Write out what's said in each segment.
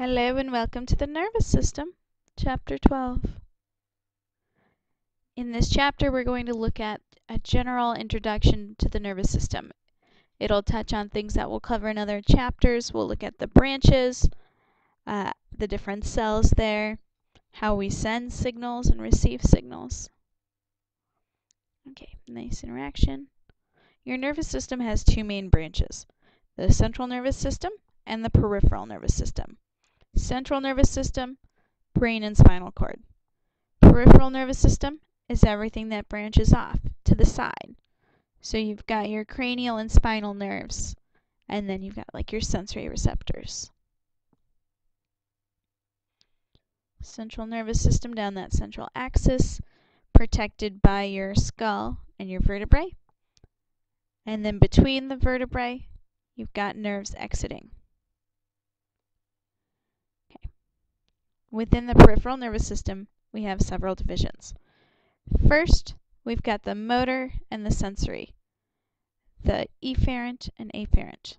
Hello and welcome to the nervous system, chapter 12. In this chapter, we're going to look at a general introduction to the nervous system. It'll touch on things that we'll cover in other chapters. We'll look at the branches, the different cells there, how we send signals and receive signals. Okay, nice interaction. Your nervous system has two main branches, the central nervous system and the peripheral nervous system. Central nervous system, brain and spinal cord. Peripheral nervous system is everything that branches off to the side. So you've got your cranial and spinal nerves, and then you've got like your sensory receptors. Central nervous system down that central axis, protected by your skull and your vertebrae. And then between the vertebrae, you've got nerves exiting. Within the peripheral nervous system, we have several divisions. First, we've got the motor and the sensory, the efferent and afferent.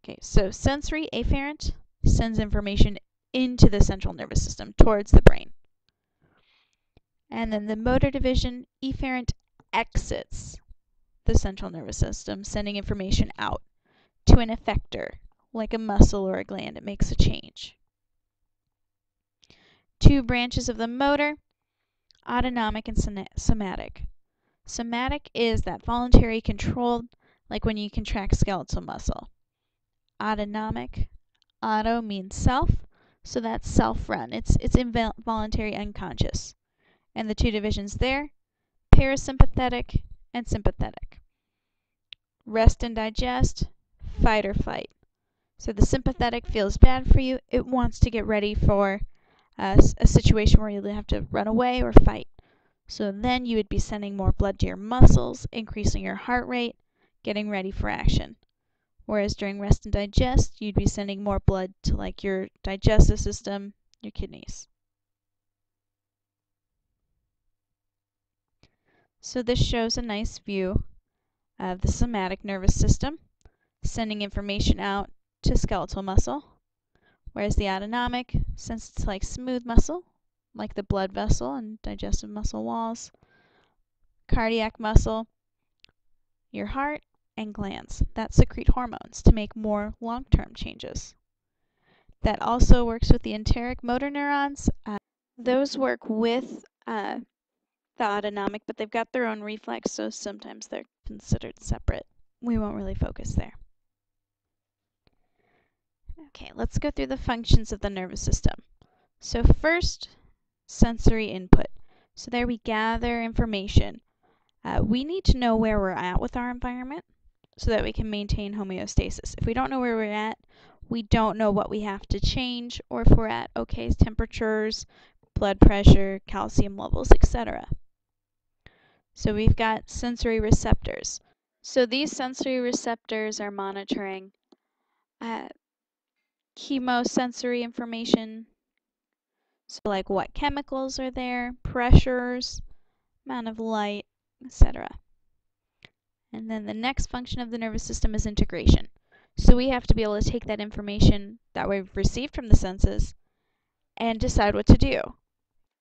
Okay, so sensory afferent sends information into the central nervous system, towards the brain. And then the motor division, efferent, exits the central nervous system, sending information out to an effector, like a muscle or a gland. It makes a change. Two branches of the motor, autonomic and somatic. Somatic is that voluntary control, like when you contract skeletal muscle. Autonomic, auto means self, so that's self-run. It's involuntary, unconscious. And the two divisions there, parasympathetic and sympathetic. Rest and digest, fight or flight. So the sympathetic feels bad for you. It wants to get ready for a situation where you have to run away or fight. So then you would be sending more blood to your muscles, increasing your heart rate, getting ready for action. Whereas during rest and digest, you'd be sending more blood to like your digestive system, your kidneys. So this shows a nice view of the somatic nervous system, sending information out to skeletal muscle. Whereas the autonomic, since it's like smooth muscle, like the blood vessel and digestive muscle walls, cardiac muscle, your heart, and glands that secrete hormones to make more long-term changes. That also works with the enteric motor neurons. Those work with the autonomic, but they've got their own reflex, so sometimes they're considered separate. We won't really focus there. Okay, let's go through the functions of the nervous system. So first, sensory input. So there we gather information. We need to know where we're at with our environment so that we can maintain homeostasis. If we don't know where we're at, we don't know what we have to change, or if we're at okay temperatures, blood pressure, calcium levels, etc. So we've got sensory receptors. So these sensory receptors are monitoring chemosensory information, so like what chemicals are there, pressures, amount of light, etc. And then the next function of the nervous system is integration. So we have to be able to take that information that we've received from the senses and decide what to do.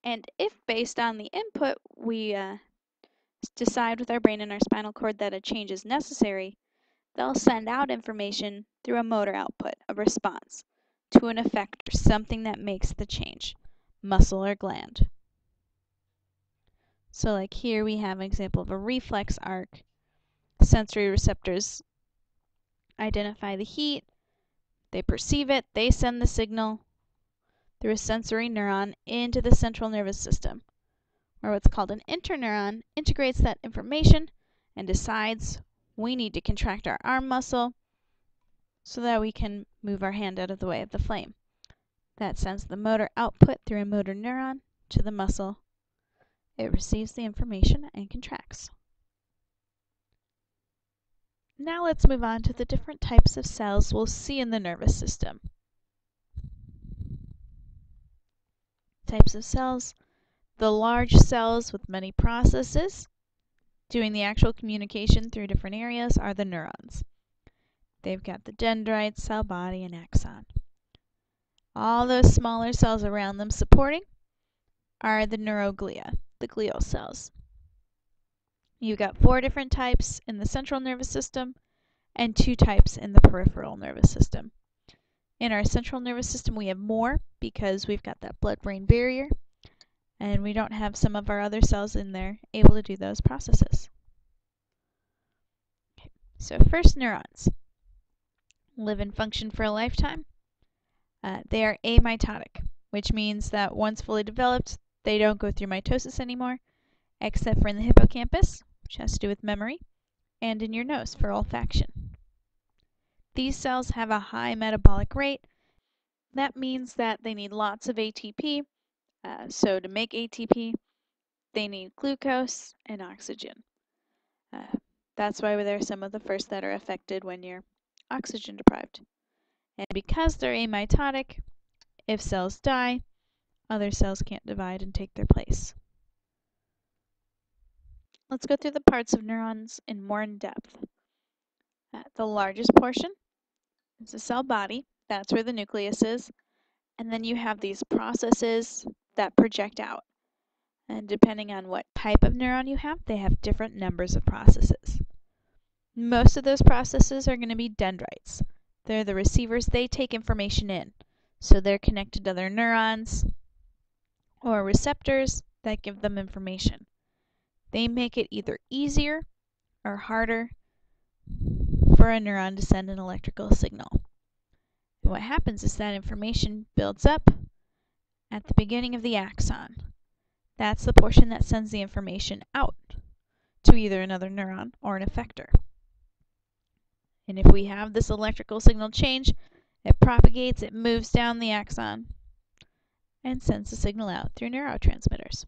And if based on the input we decide with our brain and our spinal cord that a change is necessary, they'll send out information through a motor output, a response, to an effector, something that makes the change, muscle or gland. So like here we have an example of a reflex arc. Sensory receptors identify the heat, they perceive it, they send the signal through a sensory neuron into the central nervous system, where what's called an interneuron integrates that information and decides we need to contract our arm muscle so that we can move our hand out of the way of the flame. That sends the motor output through a motor neuron to the muscle. It receives the information and contracts. Now let's move on to the different types of cells we'll see in the nervous system. Types of cells: the large cells with many processes doing the actual communication through different areas are the neurons. They've got the dendrites, cell body, and axon. All those smaller cells around them supporting are the neuroglia, the glial cells. You've got 4 different types in the central nervous system and 2 types in the peripheral nervous system. In our central nervous system, we have more because we've got that blood-brain barrier, and we don't have some of our other cells in there able to do those processes. Okay. So first, neurons live and function for a lifetime. They are amitotic, which means that once fully developed, they don't go through mitosis anymore, except for in the hippocampus, which has to do with memory, and in your nose for olfaction. These cells have a high metabolic rate. That means that they need lots of ATP. So to make ATP, they need glucose and oxygen. That's why they're some of the first that are affected when you're oxygen deprived. And because they're amitotic, if cells die, other cells can't divide and take their place. Let's go through the parts of neurons in more in depth. The largest portion is the cell body. That's where the nucleus is. And then you have these processes that project out. And depending on what type of neuron you have, they have different numbers of processes. Most of those processes are going to be dendrites. They're the receivers. They take information in. So they're connected to other neurons or receptors that give them information. They make it either easier or harder for a neuron to send an electrical signal. And what happens is that information builds up at the beginning of the axon. That's the portion that sends the information out to either another neuron or an effector. And if we have this electrical signal change, it propagates, it moves down the axon, and sends the signal out through neurotransmitters.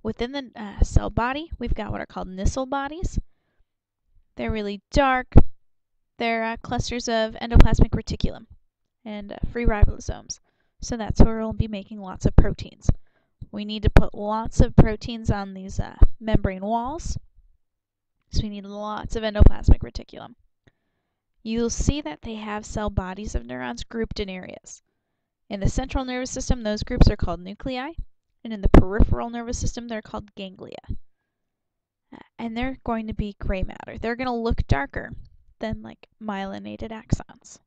Within the cell body, we've got what are called Nissl bodies. They're really dark. They're clusters of endoplasmic reticulum and free ribosomes. So that's where we'll be making lots of proteins. We need to put lots of proteins on these membrane walls. So we need lots of endoplasmic reticulum. You'll see that they have cell bodies of neurons grouped in areas. In the central nervous system, those groups are called nuclei, and in the peripheral nervous system, they're called ganglia. And they're going to be gray matter. They're going to look darker than like myelinated axons.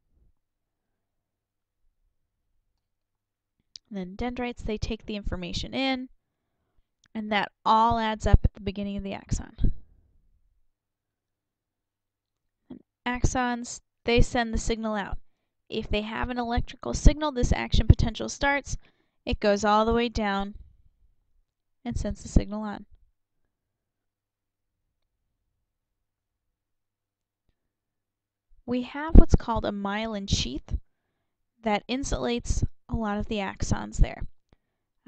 And then dendrites, they take the information in, and that all adds up at the beginning of the axon. And axons, they send the signal out. If they have an electrical signal, this action potential starts. It goes all the way down and sends the signal on. We have what's called a myelin sheath that insulates a lot of the axons there.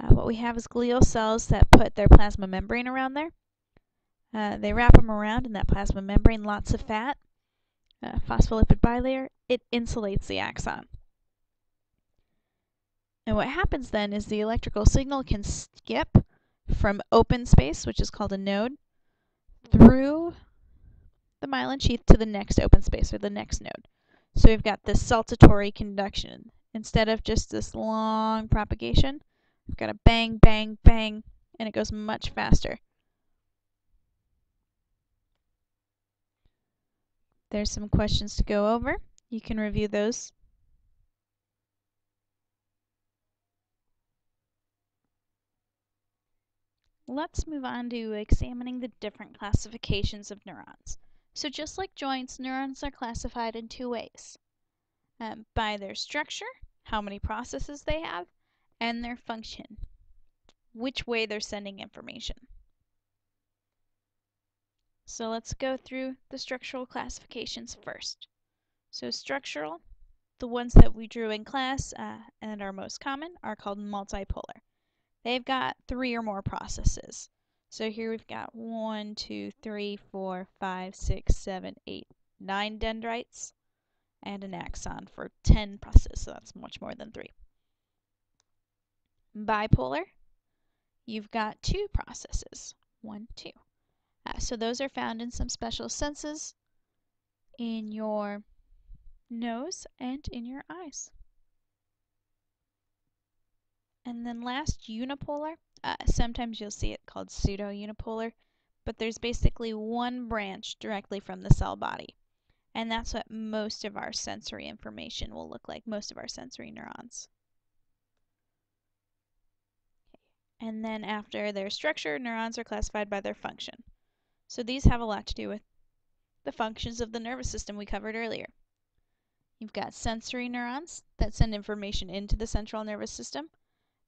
What we have is glial cells that put their plasma membrane around there. They wrap them around in that plasma membrane, lots of fat, phospholipid bilayer. It insulates the axon. And what happens then is the electrical signal can skip from open space, which is called a node, through the myelin sheath to the next open space, or the next node. So we've got this saltatory conduction. Instead of just this long propagation, we've got a bang, bang, bang, and it goes much faster. There's some questions to go over. You can review those. Let's move on to examining the different classifications of neurons. So just like joints, neurons are classified in 2 ways. By their structure, how many processes they have, and their function, which way they're sending information. So let's go through the structural classifications first. So structural, the ones that we drew in class and are most common, are called multipolar. They've got 3 or more processes. So here we've got 1, 2, 3, 4, 5, 6, 7, 8, 9 dendrites, and an axon for 10 processes, so that's much more than 3. Bipolar, you've got 2 processes, 1, 2. So those are found in some special senses in your nose, and in your eyes. And then last, unipolar. Sometimes you'll see it called pseudo-unipolar, but there's basically one branch directly from the cell body. And that's what most of our sensory information will look like, most of our sensory neurons. And then after their structure, neurons are classified by their function. So these have a lot to do with the functions of the nervous system we covered earlier. You've got sensory neurons that send information into the central nervous system,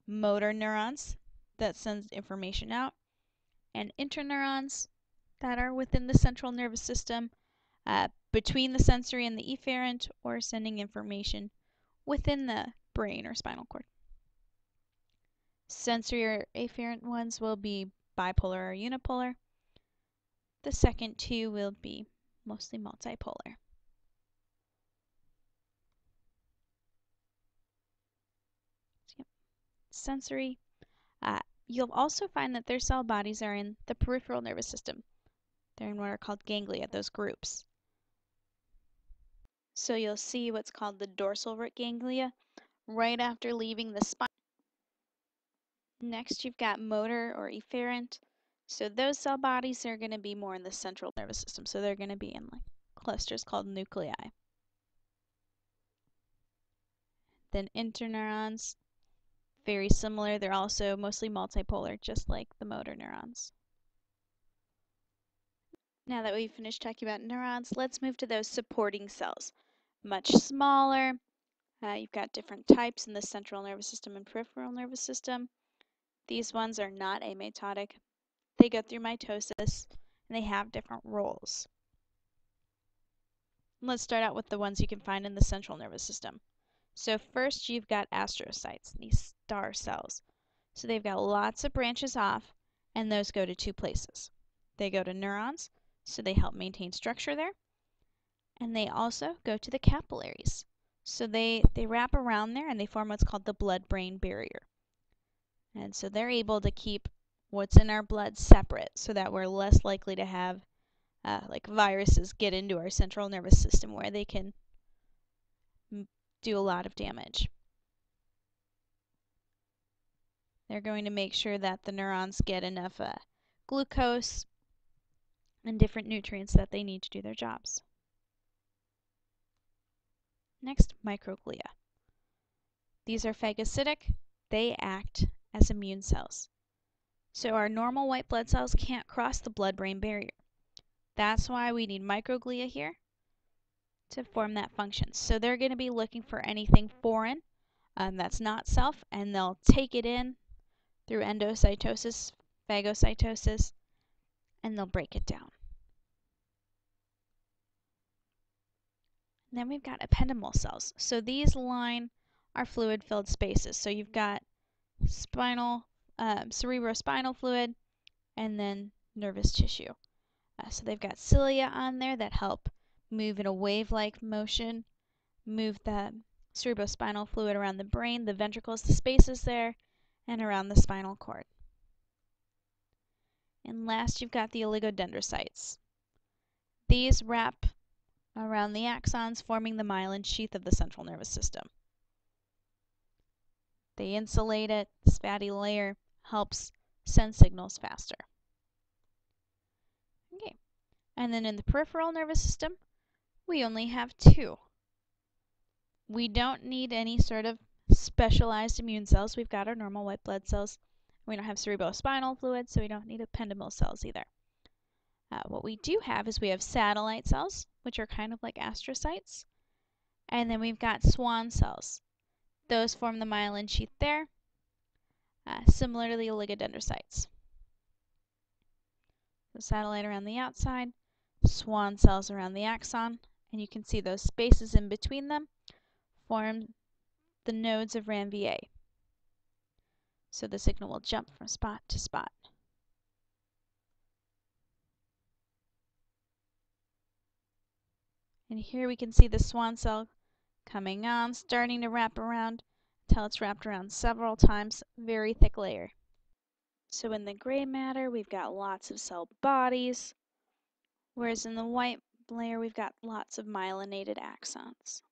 motor neurons that send information out, and interneurons that are within the central nervous system between the sensory and the efferent, or sending information within the brain or spinal cord. Sensory or afferent ones will be bipolar or unipolar. The second two will be mostly multipolar. Sensory. You'll also find that their cell bodies are in the peripheral nervous system. They're in what are called ganglia, those groups. So you'll see what's called the dorsal root ganglia right after leaving the spine. Next, you've got motor or efferent. So those cell bodies are going to be more in the central nervous system. So they're going to be in like clusters called nuclei. Then interneurons, very similar. They're also mostly multipolar, just like the motor neurons. Now that we've finished talking about neurons, let's move to those supporting cells. Much smaller. You've got different types in the central nervous system and peripheral nervous system. These ones are not amitotic. They go through mitosis, and they have different roles. Let's start out with the ones you can find in the central nervous system. So first you've got astrocytes, these star cells. So they've got lots of branches off, and those go to two places. They go to neurons, so they help maintain structure there, and they also go to the capillaries. So they wrap around there and they form what's called the blood-brain barrier. And so they're able to keep what's in our blood separate so that we're less likely to have like viruses get into our central nervous system where they can do a lot of damage. They're going to make sure that the neurons get enough glucose and different nutrients that they need to do their jobs. Next, microglia. These are phagocytic. They act as immune cells. So our normal white blood cells can't cross the blood-brain barrier. That's why we need microglia here to form that function. So they're going to be looking for anything foreign that's not self, and they'll take it in through endocytosis, phagocytosis, and they'll break it down. And then we've got ependymal cells. So these line our fluid-filled spaces. So you've got cerebrospinal fluid, and then nervous tissue. So they've got cilia on there that help move in a wave-like motion, move the cerebrospinal fluid around the brain, the ventricles, the spaces there, and around the spinal cord. And last, you've got the oligodendrocytes. These wrap around the axons, forming the myelin sheath of the central nervous system. They insulate it. This fatty layer helps send signals faster. Okay. And then in the peripheral nervous system, we only have two. We don't need any sort of specialized immune cells. We've got our normal white blood cells. We don't have cerebrospinal fluid, so we don't need ependymal cells either. What we do have is we have satellite cells, which are kind of like astrocytes. And then we've got Schwann cells. Those form the myelin sheath there, similar to the oligodendrocytes. The satellite around the outside, Schwann cells around the axon, and you can see those spaces in between them form the nodes of Ranvier. So the signal will jump from spot to spot. And here we can see the Schwann cell coming on, starting to wrap around until it's wrapped around several times, very thick layer. So in the gray matter, we've got lots of cell bodies, whereas in the white layer, we've got lots of myelinated axons.